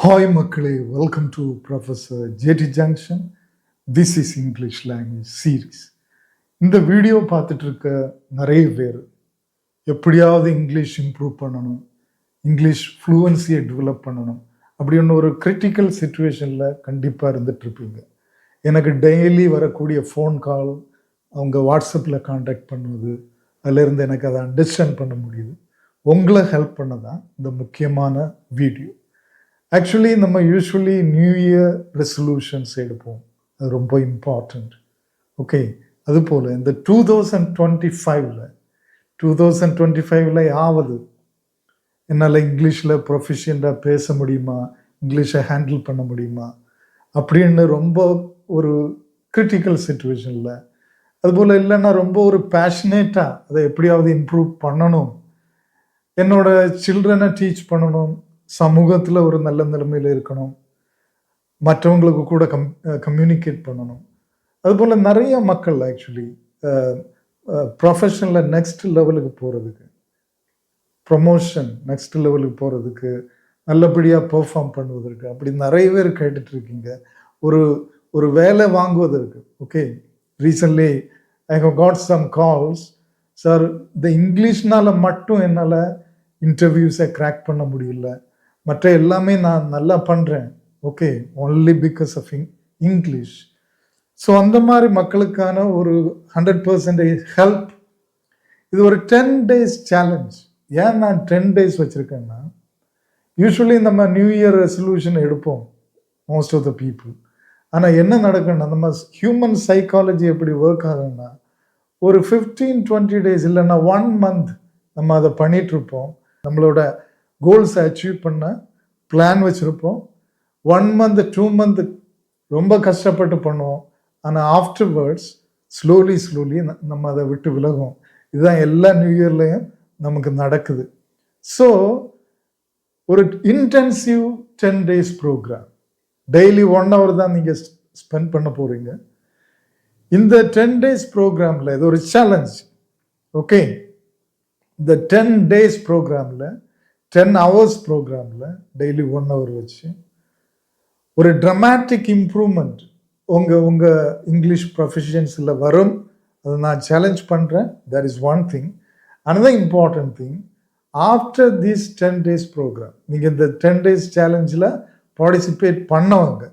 Hi மக்களே, welcome to Professor JD Junction. This is English language series. இந்த video பார்த்துட்டு இருக்க நிறைய பேர் எப்படியாவது இங்கிலீஷ் இம்ப்ரூவ் பண்ணணும், இங்கிலீஷ் ஃப்ளூவன்சியை டெவலப் பண்ணணும் அப்படின்னு ஒரு கிரிட்டிக்கல் சுச்சுவேஷனில் கண்டிப்பாக இருந்துகிட்ருப்பீங்க. எனக்கு டெய்லி வரக்கூடிய ஃபோன் கால், அவங்க வாட்ஸ்அப்பில் காண்டாக்ட் பண்ணுவது, அதிலேருந்து எனக்கு அதை அண்டர்ஸ்டாண்ட் பண்ண முடியுது. உங்களை ஹெல்ப் பண்ண தான் இந்த முக்கியமான வீடியோ. ஆக்சுவலி நம்ம யூஸ்வலி நியூ இயர் ரெசல்யூஷன்ஸ் எடுப்போம், அது ரொம்ப இம்பார்ட்டண்ட். ஓகே, அதுபோல் இந்த 2025ல் யாவது என்னால் இங்கிலீஷில் ப்ரொஃபிஷியண்டாக பேச முடியுமா, இங்கிலீஷை ஹேண்டில் பண்ண முடியுமா அப்படின்னு ரொம்ப ஒரு கிரிட்டிக்கல் சுச்சுவேஷனில், அதுபோல் இல்லைன்னா ரொம்ப ஒரு பேஷனேட்டாக அதை எப்படியாவது இம்ப்ரூவ் பண்ணணும், என்னோட சில்ட்ரனை டீச் பண்ணணும், சமூகத்தில் ஒரு நல்ல நிலைமையில் இருக்கணும், மற்றவங்களுக்கு கூட கம்யூனிகேட் பண்ணணும். அதுபோல் நிறைய மக்கள் ஆக்சுவலி ப்ரொஃபஷனில் நெக்ஸ்ட் லெவலுக்கு போகிறதுக்கு, ப்ரொமோஷன் நெக்ஸ்ட் லெவலுக்கு போகிறதுக்கு, நல்லபடியாக பெர்ஃபார்ம் பண்ணுவதற்கு அப்படி நிறைய பேர் கேட்டுட்ருக்கீங்க. ஒரு வேலை வாங்குவதற்கு. Okay, recently I have got some calls. Sir, இந்த இங்கிலீஷ்னால் மட்டும் என்னால் இன்டர்வியூஸை கிராக் பண்ண முடியல, மற்ற எல்லாமே நான் நல்லா பண்ணுறேன், okay, only because of English. So அந்த மாதிரி மக்களுக்கான ஒரு 100% ஹெல்ப். இது ஒரு 10 days சேலஞ்ச். ஏன் நான் 10 days வச்சுருக்கேன்னா, யூஸ்வலி நம்ம நியூ இயர் ரெசல்யூஷன் எடுப்போம் மோஸ்ட் ஆஃப் த பீப்புள். ஆனால் என்ன நடக்குன்னா, நம்ம ஹியூமன் சைக்காலஜி எப்படி ஒர்க் ஆகுதுன்னா, ஒரு 15-20 days இல்லைன்னா 1 month நம்ம அதை பண்ணிகிட்ருப்போம். நம்மளோட கோல்ஸை அச்சீவ் பண்ண பிளான் வச்சுருப்போம். 1 month 2 month ரொம்ப கஷ்டப்பட்டு பண்ணுவோம். ஆனால் ஆஃப்டர்வர்ட்ஸ் ஸ்லோலி நம்ம அதை விட்டு விலகும். இதுதான் எல்லா நியூ இயர்லையும் நமக்கு நடக்குது. ஸோ ஒரு intensive 10 days programme, daily 1 hour தான் நீங்கள் ஸ்பெண்ட் பண்ண போகிறீங்க. இந்த 10 days ப்ரோக்ராமில் இது ஒரு சேலஞ்ச். ஓகே, இந்த 10 days ப்ரோக்ராமில் 10 hours ப்ரோக்ராமில் டெய்லி 1 hour வச்சு ஒரு ட்ரமாட்டிக் இம்ப்ரூவ்மெண்ட் உங்கள் இங்கிலீஷ் ப்ரொஃபிஷியன்ஸில் வரும். அதை நான் சேலஞ்ச் பண்ணுறேன். That is one thing. Another important thing, after this 10 days programme நீங்கள் இந்த 10 days சேலஞ்சில் பார்ட்டிசிபேட் பண்ணவங்க,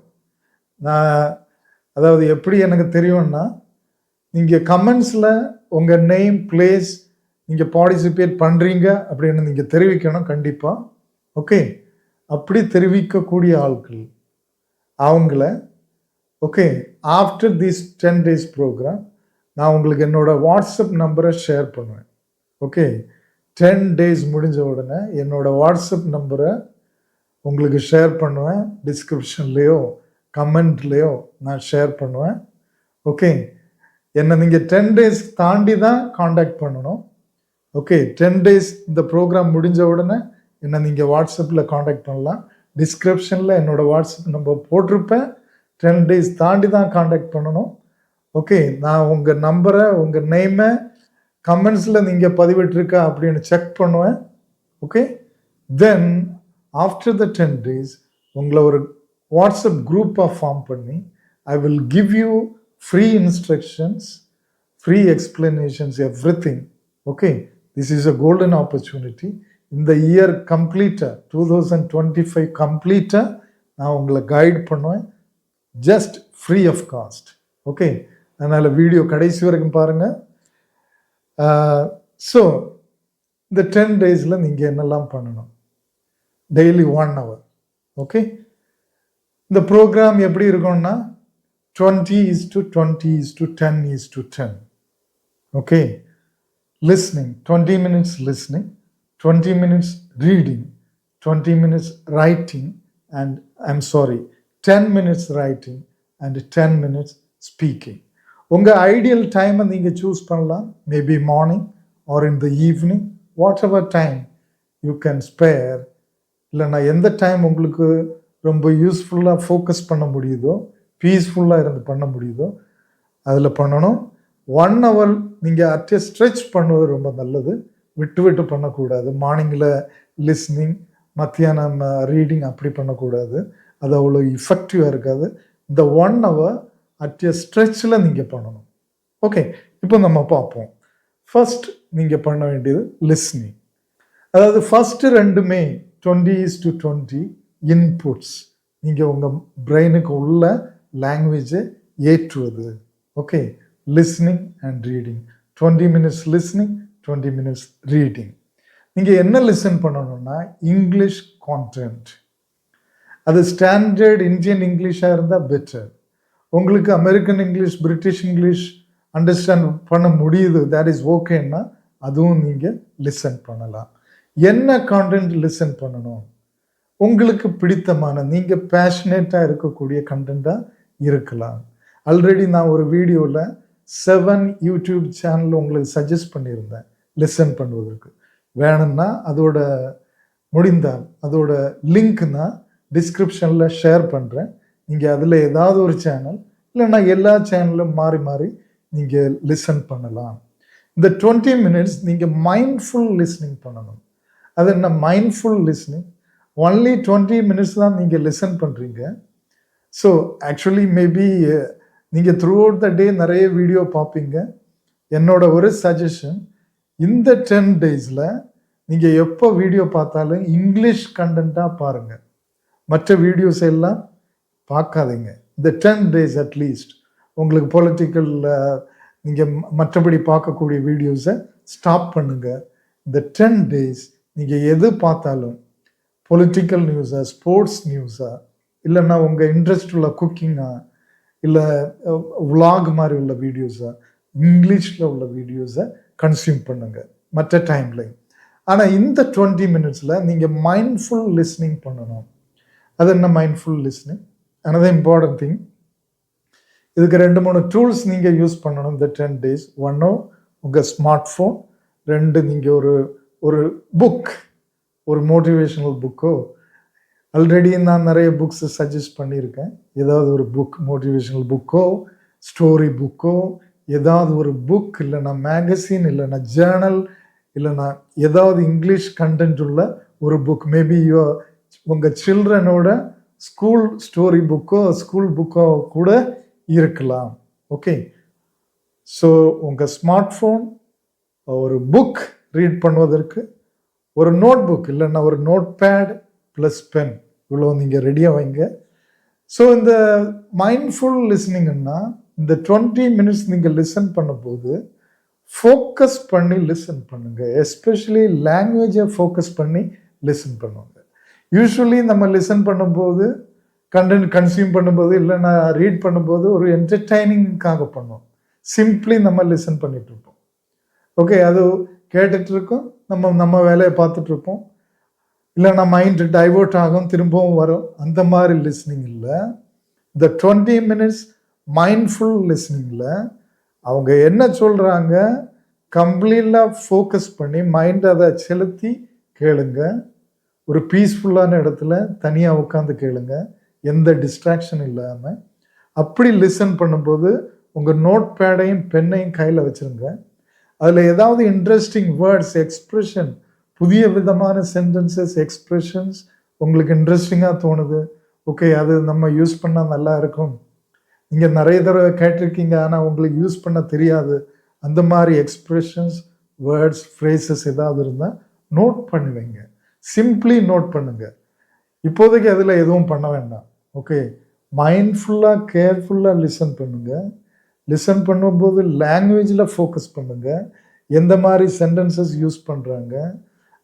நான் அதாவது எப்படி எனக்கு தெரியும்னா, நீங்கள் கமெண்ட்ஸில் உங்கள் நேம், பிளேஸ், நீங்கள் பார்ட்டிசிபேட் பண்ணுறீங்க அப்படின்னு நீங்கள் தெரிவிக்கணும் கண்டிப்பாக. ஓகே, அப்படி தெரிவிக்கக்கூடிய ஆட்கள் அவங்கள, okay, after this 10 days programme நான் உங்களுக்கு என்னோடய வாட்ஸ்அப் நம்பரை ஷேர் பண்ணுவேன். ஓகே, 10 days முடிஞ்ச உடனே என்னோடய வாட்ஸ்அப் நம்பரை உங்களுக்கு ஷேர் பண்ணுவேன். டிஸ்கிரிப்ஷன்லேயோ கமெண்ட்லேயோ நான் ஷேர் பண்ணுவேன். ஓகே, என்னை நீங்கள் 10 days தாண்டி தான் காண்டாக்ட் பண்ணணும். ஓகே, 10 days இந்த ப்ரோக்ராம் முடிஞ்ச உடனே என்னை நீங்கள் வாட்ஸ்அப்பில் காண்டாக்ட் பண்ணலாம். டிஸ்கிரிப்ஷனில் என்னோடய வாட்ஸ்அப் நம்பர் போட்டிருப்பேன். 10 days தாண்டி தான் காண்டாக்ட் பண்ணணும். ஓகே, நான் உங்கள் நம்பரை, உங்கள் நேமை கமெண்ட்ஸில் நீங்கள் பதிவிட்டிருக்கா அப்படின்னு செக் பண்ணுவேன். Okay, then after the 10 days உங்களை ஒரு வாட்ஸ்அப் குரூப்பாக ஃபார்ம் பண்ணி I will give you free instructions, free explanations, everything. Okay, this is a golden opportunity. இந்த இயர் கம்ப்ளீட்டாக 2025 கம்ப்ளீட்டாக நான் உங்களை கைட் பண்ணுவேன், just free of cost. Okay, அதனால் வீடியோ கடைசி வரைக்கும் பாருங்கள். ஸோ இந்த 10 daysல நீங்கள் என்னெல்லாம் பண்ணணும், டெய்லி 1 hour. ஓகே, இந்த ப்ரோக்ராம் எப்படி இருக்கும்னா 20:20:10:10. Okay, listening, 20 minutes listening, 20 minutes reading, 20 minutes writing, and 10 minutes writing and 10 minutes speaking. உங்கள் ஐடியல் டைமை நீங்கள் சூஸ் பண்ணலாம். Maybe morning or in the evening, whatever time you can spare. இல்லைன்னா எந்த time உங்களுக்கு ரொம்ப யூஸ்ஃபுல்லாக ஃபோக்கஸ் பண்ண முடியுதோ, பீஸ்ஃபுல்லாக இருந்து பண்ண முடியுதோ அதில் பண்ணணும். 1 hour நீங்கள் ஸ்ட்ரெச் பண்ணுவது ரொம்ப நல்லது. விட்டு பண்ணக்கூடாது. மார்னிங்கில் லிஸ்னிங், மத்தியானம் ரீடிங் அப்படி பண்ணக்கூடாது. அது அவ்வளோ இஃபெக்டிவாக இருக்காது. இந்த 1 hour அட் எ ஸ்ட்ரெச்சில் நீங்கள் பண்ணணும். ஓகே, இப்போ நம்ம பார்ப்போம். ஃபர்ஸ்ட் நீங்கள் பண்ண வேண்டியது லிஸ்னிங். அதாவது ஃபர்ஸ்ட் ரெண்டுமே 20:20 இன்புட்ஸ். நீங்கள் உங்கள் பிரெயினுக்கு உள்ள லாங்குவேஜை ஏற்றுவது. Okay, listening and reading. 20 minutes listening, 20 minutes reading. நீங்கள் என்ன லிசன் பண்ணணும்னா இங்கிலீஷ் கான்டென்ட். அது ஸ்டாண்டர்ட் இந்தியன் இங்கிலீஷாக இருந்தால் பெட்டர். உங்களுக்கு American English, British English understand பண்ண முடியுது, தேட் இஸ் ஓகேன்னா அதுவும் நீங்கள் லிசன் பண்ணலாம். என்ன கான்டென்ட் லிசன் பண்ணணும்? உங்களுக்கு பிடித்தமான, நீங்கள் பேஷனேட்டாக இருக்கக்கூடிய கண்டென்ட்டாக இருக்கலாம். ஆல்ரெடி நான் ஒரு வீடியோவில் 7 யூடியூப் சேனல் உங்களுக்கு சஜஸ்ட் பண்ணியிருந்தேன் லிசன் பண்ணுவதற்கு. வேணும்னா அதோட முடிந்தால் அதோட லிங்க் நான் டிஸ்கிரிப்ஷனில் ஷேர் பண்ணுறேன். நீங்கள் அதில் ஏதாவது ஒரு சேனல் இல்லைன்னா எல்லா சேனலும் மாறி மாறி நீங்கள் லிசன் பண்ணலாம். இந்த 20 minutes நீங்கள் மைண்ட்ஃபுல் லிஸ்னிங் பண்ணணும். அது என்ன மைண்ட்ஃபுல் லிஸ்னிங்? ஒன்லி 20 minutes தான் நீங்கள் லிசன் பண்ணுறீங்க. ஸோ ஆக்சுவலி மேபி நீங்கள் த்ரூ அவுட் த டே நிறைய வீடியோ பார்ப்பீங்க. என்னோட ஒரு சஜஷன், இந்த 10 daysல நீங்கள் எப்போ வீடியோ பார்த்தாலும் இங்கிலீஷ் கண்டென்ட்டாக பாருங்கள். மற்ற வீடியோஸ் எல்லாம் பார்க்காதீங்க. இந்த 10 days அட்லீஸ்ட் உங்களுக்கு பொலிட்டிக்கல் நீங்கள் மற்றபடி பார்க்கக்கூடிய வீடியோஸை ஸ்டாப் பண்ணுங்கள். இந்த 10 days நீங்கள் எது பார்த்தாலும் பொலிட்டிக்கல் நியூஸா, ஸ்போர்ட்ஸ் நியூஸா, இல்லைன்னா உங்கள் இன்ட்ரெஸ்ட் உள்ள குக்கிங்கா, இல்லை விலாக் மாதிரி உள்ள வீடியோஸா, இங்கிலீஷில் உள்ள வீடியோஸை கன்சியூம் பண்ணுங்கள் மற்ற டைமில். ஆனால் இந்த 20 minutesல நீங்கள் மைண்ட்ஃபுல் லிஸ்னிங் பண்ணணும். அது என்ன mindful listening? another important thing, இதுக்கு 2-3 டூல்ஸ் நீங்கள் யூஸ் பண்ணணும் இந்த 10 days. 1 உங்கள் ஸ்மார்ட் ஃபோன், 2 நீங்கள் ஒரு புக், ஒரு மோட்டிவேஷனல் புக்கோ, ஆல்ரெடி நான் நிறைய புக்ஸ் சஜஸ்ட் பண்ணியிருக்கேன். ஏதாவது ஒரு புக், மோட்டிவேஷனல் புக்கோ, ஸ்டோரி புக்கோ, ஏதாவது ஒரு புக், இல்லைன்னா மேகசின், இல்லைன்னா ஜேர்னல், இல்லைன்னா ஏதாவது இங்கிலீஷ் கண்டென்ட் உள்ள ஒரு புக். மேபி உங்கள் சில்ட்ரனோட ஸ்கூல் ஸ்டோரி புக்கோ, ஸ்கூல் புக்கோ கூட இருக்கலாம். ஓகே, ஸோ உங்கள் ஸ்மார்ட் ஃபோன், ஒரு புக் ரீட் பண்ணுவதற்கு, ஒரு நோட் புக் இல்லைன்னா ஒரு நோட் பேட் ப்ளஸ் பென், இவ்வளோ நீங்கள் ரெடியாக வைங்க. ஸோ இந்த மைண்ட்ஃபுல் லிஸ்னிங்னா இந்த 20 minutes நீங்கள் லிசன் பண்ணும்போது ஃபோக்கஸ் பண்ணி லிசன் பண்ணுங்கள். எஸ்பெஷலி லாங்குவேஜை ஃபோக்கஸ் பண்ணி லிசன் பண்ணுவாங்க. யூஸ்வலி நம்ம லிசன் பண்ணும்போது, கண்டென்ட் கன்சியூம் பண்ணும்போது, இல்லைன்னா ரீட் பண்ணும்போது ஒரு என்டர்டைனிங்காக பண்ணுவோம். சிம்பிளி நம்ம லிசன் பண்ணிட்டு இருப்போம். ஓகே, அது கேட்டுட்டு இருக்கோம், நம்ம வேலையை பார்த்துட்டு இருப்போம், இல்லைன்னா மைண்ட் டைவர்ட் ஆகும், திரும்பவும் வரும். அந்த மாதிரி லிஸ்னிங் இல்லை. இந்த 20 minutes மைண்ட்ஃபுல் லிஸ்னிங்கில் அவங்க என்ன சொல்கிறாங்க கம்ப்ளீட்டாக ஃபோக்கஸ் பண்ணி மைண்ட் அதை செலுத்தி கேளுங்க. ஒரு பீஸ்ஃபுல்லான இடத்துல தனியாக உட்காந்து கேளுங்க, எந்த டிஸ்ட்ராக்ஷன் இல்லாமல். அப்படி லிசன் பண்ணும்போது உங்கள் நோட் பேடையும் பெண்ணையும் கையில் வச்சுருங்க. அதில் ஏதாவது இன்ட்ரெஸ்டிங் வேர்ட்ஸ், எக்ஸ்ப்ரெஷன், புதிய விதமான சென்டென்சஸ், எக்ஸ்ப்ரெஷன்ஸ் உங்களுக்கு இன்ட்ரெஸ்டிங்காக தோணுது, ஓகே அது நம்ம யூஸ் பண்ணால் நல்லா இருக்கும், நீங்கள் நிறைய தடவை கேட்டிருக்கீங்க ஆனால் உங்களுக்கு யூஸ் பண்ண தெரியாது, அந்த மாதிரி எக்ஸ்ப்ரெஷன்ஸ், வேர்ட்ஸ், ஃப்ரேசஸ் ஏதாவது இருந்தால் நோட் பண்ணுவீங்க. சிம்பிளி நோட் பண்ணுங்க. இப்போதைக்கு அதில் எதுவும் பண்ண வேண்டாம். ஓகே, மைண்ட்ஃபுல்லாக கேர்ஃபுல்லாக லிசன் பண்ணுங்க. லிசன் பண்ணும்போது லாங்குவேஜில் ஃபோக்கஸ் பண்ணுங்க. எந்த மாதிரி சென்டென்சஸ் யூஸ் பண்ணுறாங்க,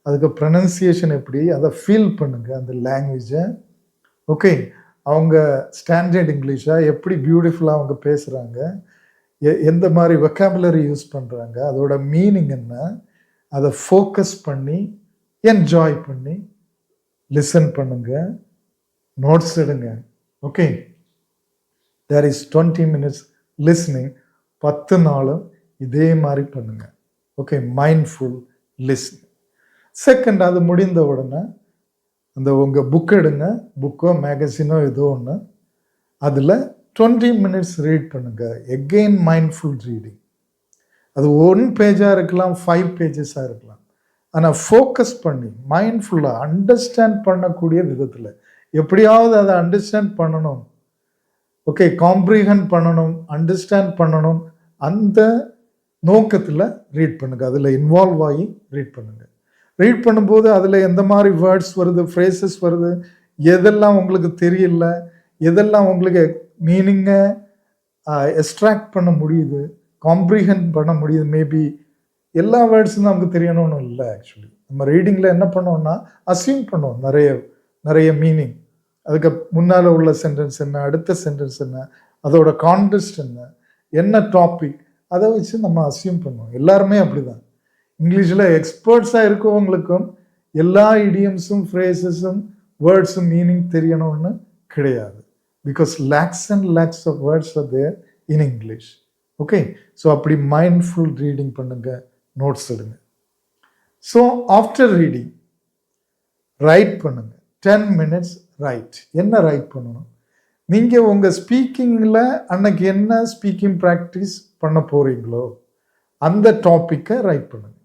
அதுக்கு ப்ரொனன்சியேஷன் எப்படி, அதை ஃபீல் பண்ணுங்க அந்த லாங்குவேஜை. ஓகே, அவங்க ஸ்டாண்டர்ட் இங்கிலீஷா, எப்படி பியூட்டிஃபுல்லாக அவங்க பேசுகிறாங்க, எந்த மாதிரி வெக்காபுலரி யூஸ் பண்ணுறாங்க, அதோட மீனிங் என்ன, அதை ஃபோக்கஸ் பண்ணி என்ஜாய் பண்ணி லிசன் பண்ணுங்க, நோட்ஸ் எடுங்க. Okay, there is 20 minutes listening. 10 நாளும் இதே மாதிரி பண்ணுங்க. Okay, mindful listening. செகண்ட், அது முடிந்த உடனே அந்த உங்கள் புக் எடுங்க, புக்கோ மேகசினோ ஏதோ ஒன்று, அதில் 20 minutes ரீட் பண்ணுங்க. Again mindful reading. அது 1 பேஜாக இருக்கலாம், 5 pages இருக்கலாம். ஆனால் ஃபோக்கஸ் பண்ணி மைண்ட்ஃபுல்லாக அண்டர்ஸ்டாண்ட் பண்ணக்கூடிய விதத்தில் எப்படியாவது அதை அண்டர்ஸ்டாண்ட் பண்ணணும், ஓகே, காம்ப்ரிஹெண்ட் பண்ணணும், அண்டர்ஸ்டாண்ட் பண்ணணும், அந்த நோக்கத்தில் ரீட் பண்ணுங்க. அதில் இன்வால்வ் ஆகி ரீட் பண்ணுங்க. ரீட் பண்ணும்போது அதில் எந்த மாதிரி வேர்ட்ஸ் வருது, ஃப்ரேசஸ் வருது, எதெல்லாம் உங்களுக்கு தெரியல, எதெல்லாம் உங்களுக்கு மீனிங்கை எக்ஸ்ட்ராக்ட் பண்ண முடியுது, காம்ப்ரிஹெண்ட் பண்ண முடியுது. மேபி எல்லா வேர்ட்ஸும் நமக்கு தெரியணும்னு இல்லை. ஆக்சுவலி நம்ம ரீடிங்கில் என்ன பண்ணோம்னா அசியூம் பண்ணுவோம் நிறைய மீனிங். அதுக்கு முன்னால் உள்ள சென்டென்ஸ் என்ன, அடுத்த சென்டென்ஸ் என்ன, அதோட கான்டெக்ஸ்ட் என்ன டாபிக், அதை வச்சு நம்ம அசியூம் பண்ணுவோம். எல்லாருமே அப்படிதான். இங்கிலீஷில் எக்ஸ்பர்ட்ஸாக இருக்கவங்களுக்கும் எல்லா இடியம்ஸும் ஃப்ரேசஸும் வேர்ட்ஸும் மீனிங் தெரியணும்னு கிடையாது. Because lakhs and lakhs of words are there in English. Okay, so அப்படி மைண்ட்ஃபுல் ரீடிங் பண்ணுங்க, நோட்ஸ் எடுங்க. ஸோ ஆஃப்டர் ரீடிங் ரைட் பண்ணுங்க. 10 minutes ரைட். என்ன ரைட் பண்ணணும்? நீங்கள் உங்கள் ஸ்பீக்கிங்கில் அன்னைக்கு என்ன ஸ்பீக்கிங் ப்ராக்டிஸ் பண்ண போகிறீங்களோ அந்த டாப்பிக்கை ரைட் பண்ணுங்க.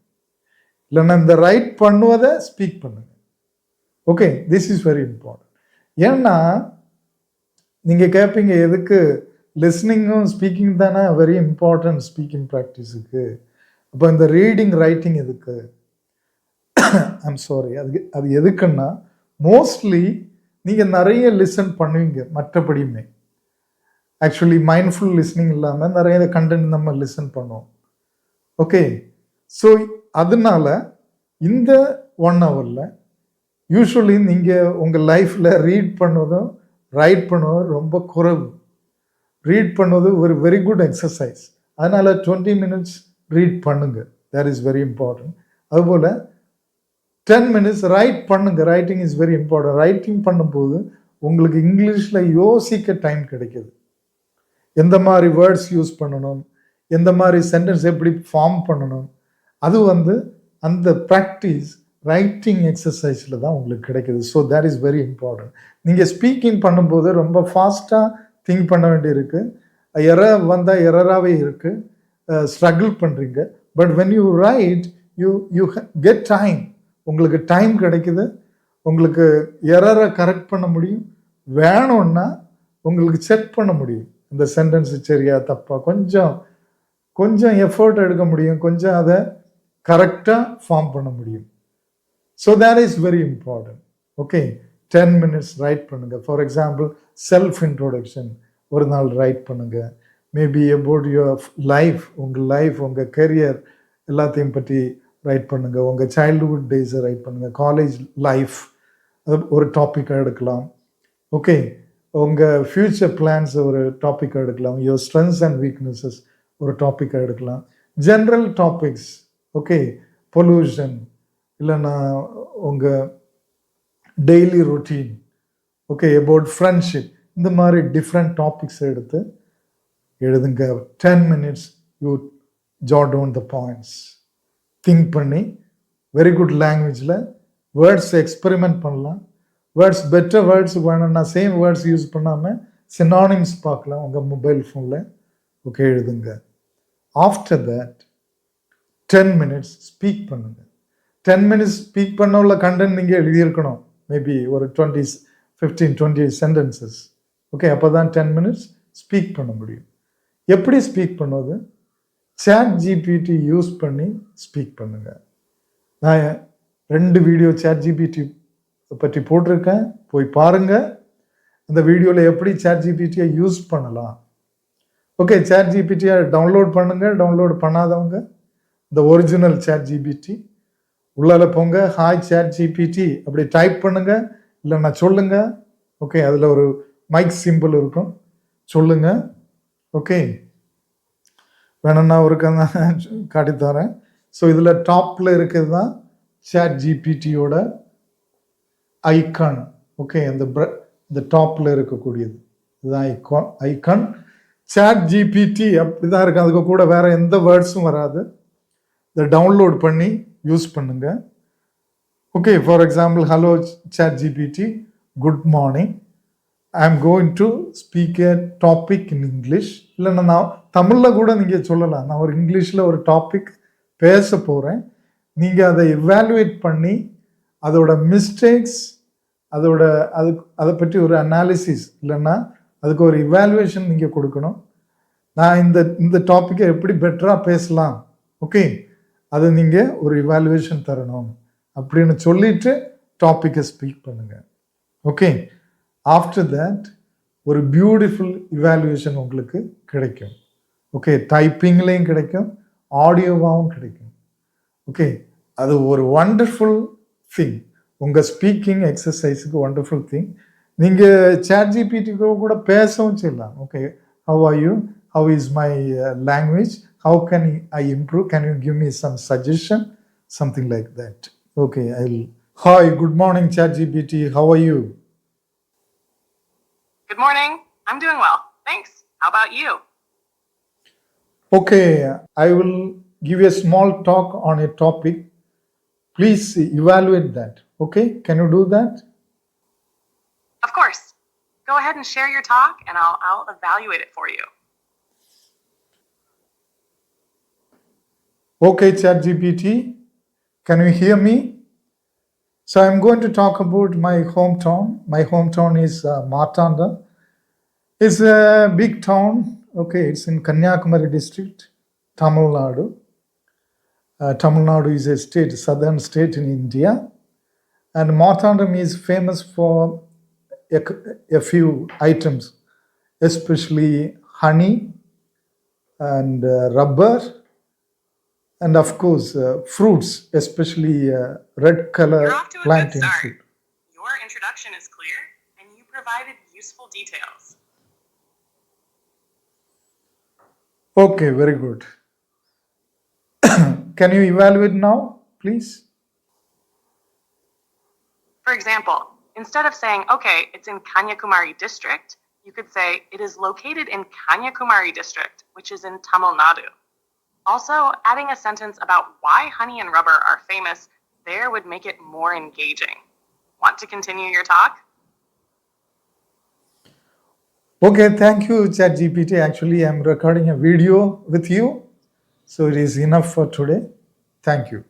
இல்லைன்னா இந்த ரைட் பண்ணுவதை ஸ்பீக் பண்ணுங்க. Okay, this is very important. ஏன்னா நீங்கள் கேட்பீங்க, எதுக்கு லிஸ்னிங்கும் ஸ்பீக்கிங் தானே வெரி இம்பார்ட்டன்ட் ஸ்பீக்கிங் ப்ராக்டிஸுக்கு, அப்போ இந்த ரீடிங் ரைட்டிங் எதுக்கு? ஐம் சாரி, அது எதுக்குன்னா மோஸ்ட்லி நீங்கள் நிறைய லிசன் பண்ணுவீங்க மற்றபடியுமே. ஆக்சுவலி மைண்ட்ஃபுல் லிஸ்னிங் இல்லாமல் நிறைய கண்டென்ட் நம்ம லிசன் பண்ணுவோம். ஓகே, ஸோ அதனால இந்த 1 hourல யூஸ்வலி நீங்கள் உங்கள் லைஃப்பில் ரீட் பண்ணுவதும் ரைட் பண்ணுவதும் ரொம்ப குறைவு. ரீட் பண்ணுவது ஒரு வெரி குட் எக்ஸசைஸ். அதனால் 20 minutes ரீட் பண்ணுங்க. That is very important. அதுபோல் 10 minutes ரைட் பண்ணுங்க. Writing is very important. Writing பண்ணும்போது உங்களுக்கு இங்கிலீஷில் யோசிக்க டைம் கிடைக்கிது. எந்த மாதிரி வேர்ட்ஸ் யூஸ் பண்ணணும், எந்த மாதிரி சென்டென்ஸ் எப்படி ஃபார்ம் பண்ணணும், அது அந்த ப்ராக்டிஸ் ரைட்டிங் எக்ஸசைஸில் தான் உங்களுக்கு கிடைக்கிது. So that is very important. நீங்கள் ஸ்பீக்கிங் பண்ணும்போது ரொம்ப ஃபாஸ்ட்டாக திங்க் பண்ண வேண்டியிருக்கு. எரர் வந்தால் எரராகவே இருக்குது, ஸ்ட்ரகிள் பண்ணுறீங்க. But when you right you get time. உங்களுக்கு டைம் கிடைக்குது, உங்களுக்கு எரரை கரெக்ட் பண்ண முடியும், வேணும்னா உங்களுக்கு செக் பண்ண முடியும் இந்த சென்டென்ஸ் சரியா தப்பா, கொஞ்சம் எஃபர்ட் எடுக்க முடியும், கொஞ்சம் அதை கரெக்டாக ஃபார்ம் பண்ண முடியும். So that is very important. Okay, 10 minutes right பண்ணுங்க. ஃபார் எக்ஸாம்பிள் செல்ஃப் இன்ட்ரோடக்ஷன் ஒரு நாள் ரைட் பண்ணுங்க. மேபி அபவுட் யுவர் லைஃப், உங்கள் கெரியர் எல்லாத்தையும் பற்றி ரைட் பண்ணுங்க. உங்கள் சைல்டுஹுட் டேஸை ரைட் பண்ணுங்க. காலேஜ் லைஃப் அது ஒரு டாப்பிக்காக எடுக்கலாம். ஓகே, உங்கள் ஃப்யூச்சர் பிளான்ஸ் ஒரு டாப்பிக்காக எடுக்கலாம். யுவர் ஸ்ட்ரென்த்ஸ் அண்ட் வீக்னஸஸ் ஒரு டாப்பிக்காக எடுக்கலாம். ஜென்ரல் டாபிக்ஸ், ஓகே, பொல்யூஷன், இல்லைன்னா உங்கள் daily routine, okay, about friendship, இந்த மாதிரி டிஃப்ரெண்ட் டாபிக்ஸ் எடுத்து எழுதுங்க. 10 minutes you jot down the points. Think பண்ணி வெரி குட் லாங்குவேஜில் வேர்ட்ஸ் எக்ஸ்பெரிமெண்ட் பண்ணலாம். வேர்ட்ஸ் பெட்டர் வேர்ட்ஸ் வேணும்னா சேம் வேர்ட்ஸ் யூஸ் பண்ணாமல் சினானிம்ஸ் பார்க்கலாம் உங்கள் மொபைல் ஃபோனில். ஓகே, எழுதுங்க. ஆஃப்டர் தட் 10 minutes ஸ்பீக் பண்ணுங்க. 10 minutes ஸ்பீக் பண்ண உள்ள கண்டென்ட் நீங்கள் எழுதியிருக்கணும். மேபி ஒரு 15-20 சென்டென்சஸ். ஓகே, அப்போ தான் 10 minutes ஸ்பீக் பண்ண முடியும். எப்படி ஸ்பீக் பண்ணுவது? ChatGPT யூஸ் பண்ணி ஸ்பீக் பண்ணுங்க. நான் 2 வீடியோ ChatGPT பற்றி போட்டிருக்கேன், போய் பாருங்க. அந்த வீடியோவில் எப்படி ChatGPT யூஸ் பண்ணலாம். ஓகே, ChatGPT டவுன்லோட் பண்ணுங்க. டவுன்லோட் பண்ணாதவங்க இந்த ஒரிஜினல் ChatGPT உள்ளால போங்க. ஹாய் ChatGPT அப்படி டைப் பண்ணுங்க, இல்லைன்னா சொல்லுங்க. ஓகே, அதில் ஒரு மைக் சிம்பிள் இருக்கும், சொல்லுங்க. ஓகே, வேணும்னா ஒரு காட்டித்தரேன். ஸோ இதில் டாப்பில் இருக்கிறது தான் ChatGPTயோட ஐக்கான். ஓகே, இந்த டாப்பில் இருக்கக்கூடியது இதுதான் ஐக்கான். ChatGPT அப்படி தான் இருக்கு. அதுக்கு கூட வேற எந்த வேர்ட்ஸும் வராது. இதை டவுன்லோட் பண்ணி யூஸ் பண்ணுங்க. Okay, for example, hello ChatGPT, good morning, I am going to speak a topic in English. இல்லைன்னா நான் தமிழில் கூட நீங்கள் சொல்லலாம். நான் ஒரு இங்கிலீஷில் ஒரு டாபிக் பேச போகிறேன். நீங்கள் அதை இவாலுவேட் பண்ணி அதோட மிஸ்டேக்ஸ் அதை பற்றி ஒரு அனாலிசிஸ் இல்லைன்னா அதுக்கு ஒரு இவாலுவேஷன் நீங்கள் கொடுக்கணும். நான் இந்த டாப்பிக்கை எப்படி பெட்டராக பேசலாம், ஓகே, அதை நீங்கள் ஒரு இவாலுவேஷன் தரணும் அப்படின்னு சொல்லிட்டு டாப்பிக்கை ஸ்பீக் பண்ணுங்கள். ஓகே, ஆஃப்டர் தட் ஒரு பியூட்டிஃபுல் இவாலுவேஷன் உங்களுக்கு கிடைக்கும். ஓகே, டைப்பிங்லேயும் கிடைக்கும், ஆடியோவாகவும் கிடைக்கும். ஓகே, அது ஒரு வண்டர்ஃபுல் திங். உங்கள் ஸ்பீக்கிங் எக்ஸசைஸுக்கு வண்டர்ஃபுல் திங். நீங்கள் ChatGPT கூட பேசவும் செய்யலாம். Okay, how are you, how is my language, how can I improve, can you give me some suggestion, something like that. Okay, hi, good morning ChatGPT, how are you? Good morning. I'm doing well. Thanks. How about you? Okay, I will give you a small talk on a topic. Please evaluate that. Okay, can you do that? Of course. Go ahead and share your talk and I'll evaluate it for you. Okay, ChatGPT, can you hear me? So I'm going to talk about my hometown. My hometown is Martanda. It's a big town. Okay, it's in Kanyakumari district, Tamil Nadu. Tamil Nadu is a state, southern state in India. And Martandam is famous for a few items, especially honey and rubber, and of course fruits, especially red color plantain fruit. Your introduction is clear and you provided useful details. Okay, very good. Can you evaluate now, please? For example, instead of saying, okay, it's in Kanyakumari district, you could say, it is located in Kanyakumari district, which is in Tamil Nadu. Also, adding a sentence about why honey and rubber are famous there would make it more engaging. Want to continue your talk? Okay, thank you, ChatGPT. Actually, I'm recording a video with you, so it is enough for today. Thank you.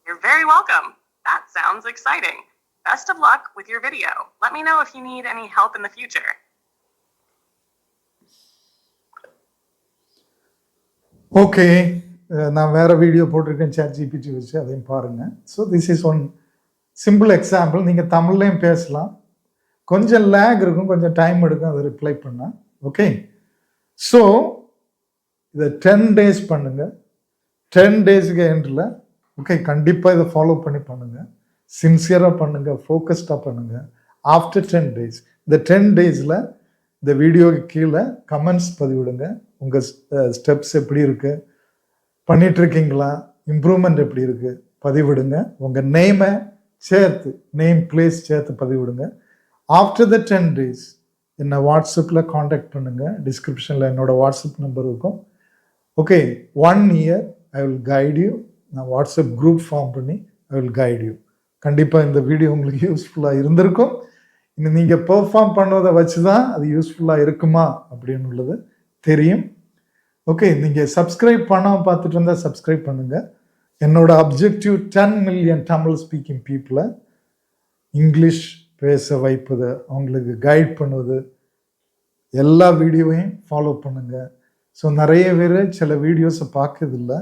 You're very welcome. That sounds exciting. Best of luck with your video. Let me know if you need any help in the future. Okay, நான் வேறு video போட்டிருக்கேன் ChatGPT வச்சு, அதையும் பாருங்கள். So this is one simple example. நீங்கள் தமிழ்லையும் பேசலாம், கொஞ்சம் லேக் இருக்கும், கொஞ்சம் டைம் எடுக்கும் அதை ரிப்ளை பண்ணால். ஓகே, ஸோ இதை 10 days பண்ணுங்கள். 10 daysக்கு எண்டில் ஓகே கண்டிப்பாக இதை ஃபாலோ பண்ணி பண்ணுங்கள். சின்சியராக பண்ணுங்கள், ஃபோக்கஸ்டாக பண்ணுங்கள். ஆஃப்டர் 10 days, இந்த 10 daysல இந்த வீடியோக்கு கீழே கமெண்ட்ஸ் பதிவிடுங்க. உங்கள் ஸ்டெப்ஸ் எப்படி இருக்குது, பண்ணிகிட்ருக்கீங்களா, இம்ப்ரூவ்மெண்ட் எப்படி இருக்குது பதிவிடுங்க. உங்கள் நேமை சேர்த்து, நேம் பிளேஸ் சேர்த்து பதிவிடுங்க. ஆஃப்டர் த 10 days என்னை வாட்ஸ்அப்பில் காண்டாக்ட் பண்ணுங்கள். டிஸ்கிரிப்ஷனில் என்னோடய வாட்ஸ்அப் நம்பர் இருக்கும். Okay, 1 year I will guide you. நான் வாட்ஸ்அப் குரூப் ஃபார்ம் பண்ணி ஐ வில் கைட் யூ. கண்டிப்பாக இந்த வீடியோ உங்களுக்கு யூஸ்ஃபுல்லாக இருந்திருக்கும். இன்னும் நீங்கள் பெர்ஃபார்ம் பண்ணுவதை வச்சு தான் அது யூஸ்ஃபுல்லாக இருக்குமா அப்படின்னு உள்ளது தெரியும். ஓகே, நீங்கள் சப்ஸ்கிரைப் பண்ணாமல் பார்த்துட்டு இருந்தால் சப்ஸ்கிரைப் பண்ணுங்கள். என்னோட அப்ஜெக்டிவ் 10 million தமிழ் ஸ்பீக்கிங் பீப்புளை இங்கிலீஷ் பேச வைப்பது, அவங்களுக்கு கைட் பண்ணுவது, எல்லா வீடியோவையும் ஃபாலோ பண்ணுங்கள். ஸோ நிறைய பேர் சில வீடியோஸை பார்க்கறதில்ல.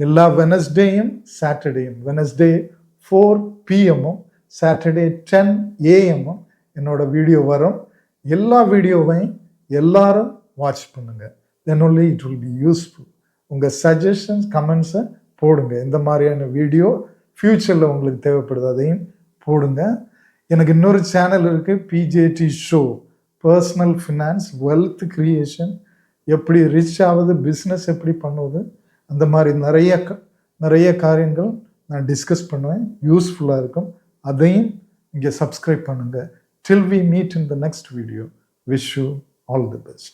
எல்லா வெனஸ்டேயும் சாட்டர்டேயும், வெனஸ்டே 4 PM சாட்டர்டே 10 AM என்னோட வீடியோ வரும். எல்லா வீடியோவையும் எல்லாரும் வாட்ச் பண்ணுங்கள். Then only it will be useful. உங்கள் சஜஷன்ஸ் கமெண்ட்ஸை போடுங்க. இந்த மாதிரியான வீடியோ ஃப்யூச்சரில் உங்களுக்கு தேவைப்படுது, அதையும் போடுங்க. எனக்கு இன்னொரு சேனல் இருக்குது, PJT show, personal finance, wealth creation, எப்படி ரிச் ஆகுது, பிஸ்னஸ் எப்படி பண்ணுவது, அந்த மாதிரி நிறைய காரியங்கள் நான் டிஸ்கஸ் பண்ணுவேன். யூஸ்ஃபுல்லாக இருக்கும். அதையும் இங்கே சப்ஸ்கிரைப் பண்ணுங்கள். Till we meet in the next video, wish you all the best.